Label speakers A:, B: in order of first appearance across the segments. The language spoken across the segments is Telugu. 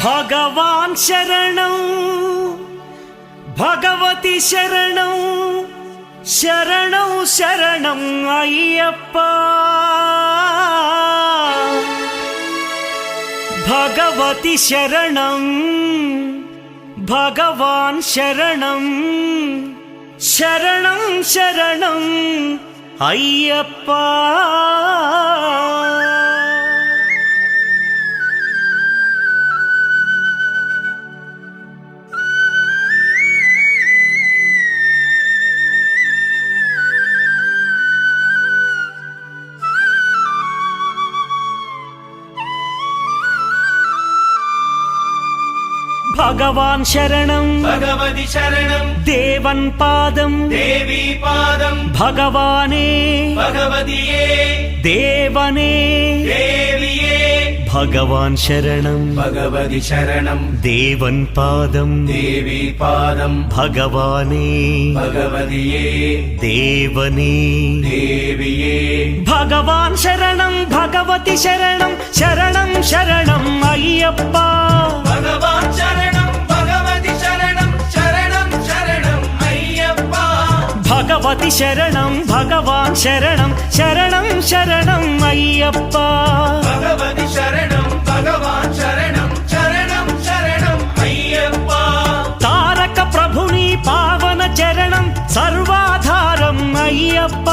A: భగవాన్ శరణం భగవతి శరణం శరణం శరణం అయ్యప్ప భగవతి శరణం భగవాన్ శరణం శరణం శరణం అయ్యప్ప భగవాన్ శరణం
B: భగవతి శరణం
A: దేవన్ పాదం
B: దేవీ పాదం
A: భగవానే
B: భగవతియే
A: దేవనే
B: దేవియే
A: భగవాన్ శరణం
B: భగవతి శరణం
A: దేవన్ పాదం
B: దేవీ పాదం
A: భగవానే
B: భగవతియే
A: దేవనే
B: దేవియే
A: భగవాన్ శరణం భగవతి శరణం శరణం శరణం అయ్యప్ప
B: భగవాన్ శరణం భగవతి శరణం శరణం శరణం అయ్యప్ప
A: భగవతి శరణం భగవాన్ శరణం శరణం శరణం అయ్యప్ప
B: భగవతి శరణం భగవాన్ శరణం శరణం శరణం అయ్యప్ప
A: తారక ప్రభుని పావన చరణం సర్వాధారం అయ్యప్ప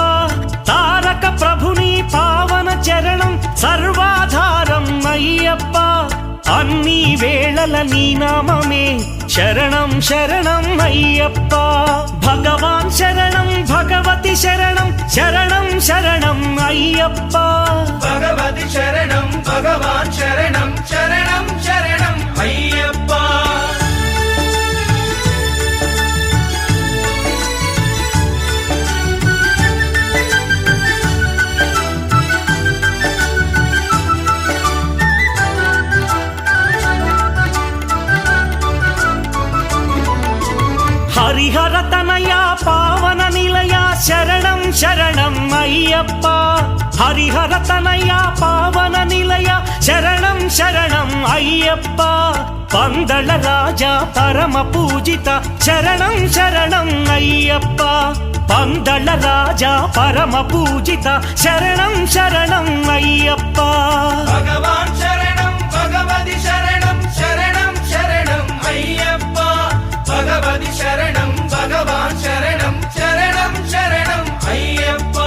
A: తారక ప్రభుని పావన చరణం సర్వాధారం అయ్యప్ప అన్ని వేళల నీ నామమే శరణం శరణం అయ్యప్ప భగవాన్ శరణం భగవతి శరణం శరణం శరణం అయ్యప్ప
B: భగవతి శరణం భగవాన్ శరణం శరణం శరణం అయ్యప్ప
A: హరిహర తనయ పావన నిలయ శరణం శరణం అయ్యప్ప హరిహర తనయ పావన నిలయ శరణం శరణం అయ్యప్ప పందళ రాజా పరమ పూజిత శరణం శరణం అయ్యప్ప పందళ రాజా పరమ పూజిత శరణం శరణం అయ్యప్ప
B: భగవాన్ శరణం భగవతి శరణం శరణం శరణం అయ్యప్ప భగవతి శరణం భగవాన్ శరణం శరణం శరణం అయ్యప్ప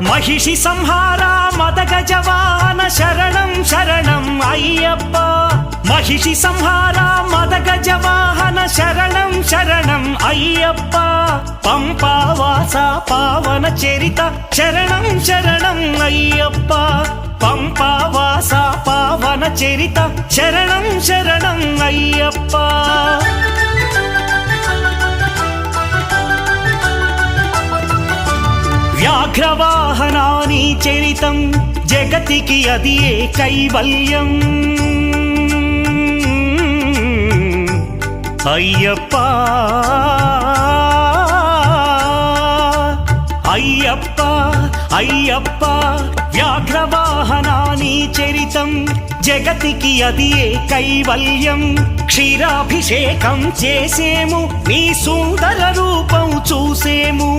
A: మహిషి సంహార మదగజవాహన శరణం శరణం అయ్యప్ప మహిషి సంహార మదగజవాహన శరణం శరణం అయ్యప్ప పంపావాస పావన చరిత శరణం శరణం అయ్యప్ప పంపావాస పావన చరిత శరణం శరణం అయ్యప్ప వ్యాఘ్రవాహనాని చరితం జగతికి అది ఏ కైవల్యం అయ్యప్ప అయ్యప్ప అయ్యప్ప వ్యాఘ్రవాహనాని చరితం జగతికి అది ఏ కైవల్యం క్షీరాభిషేకం చేసేము నీ సుందర రూపం చూసేము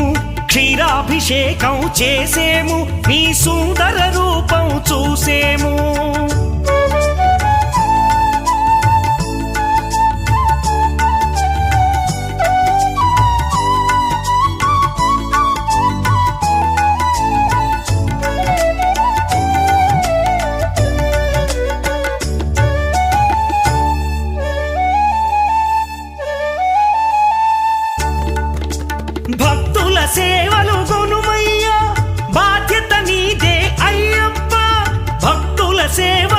A: క్షీరాభిషేకం చేసేము నీ సుందర రూపం చూసేము భక్తుల సేవలు కొనుమయ్యా బాధ్యత నీదే అయ్యప్ప భక్తుల సేవ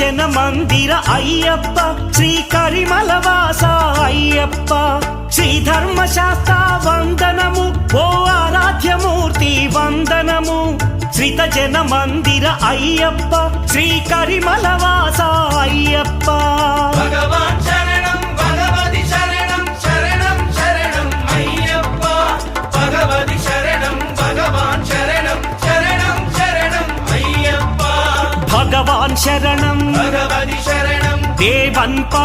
A: జన మందిర అయ్యప్ప శ్రీ కరిమలవాస అయ్యప్ప శ్రీ ధర్మశాస్త్ర వందనము ఓ ఆరాధ్యమూర్తి వందనము శ్రీత జన మందిర అయ్యప్ప శ్రీ కరిమలవాస అయ్యప్ప
B: భగవాన్ శరణం భగవతి శరణం శరణం శరణం అయ్యప్ప భగవతి శరణం భగవాన్ శరణం శరణం శరణం అయ్యప్ప
A: భగవాన్ శరణం
B: భగవతి శరణం
A: దేవన్ పా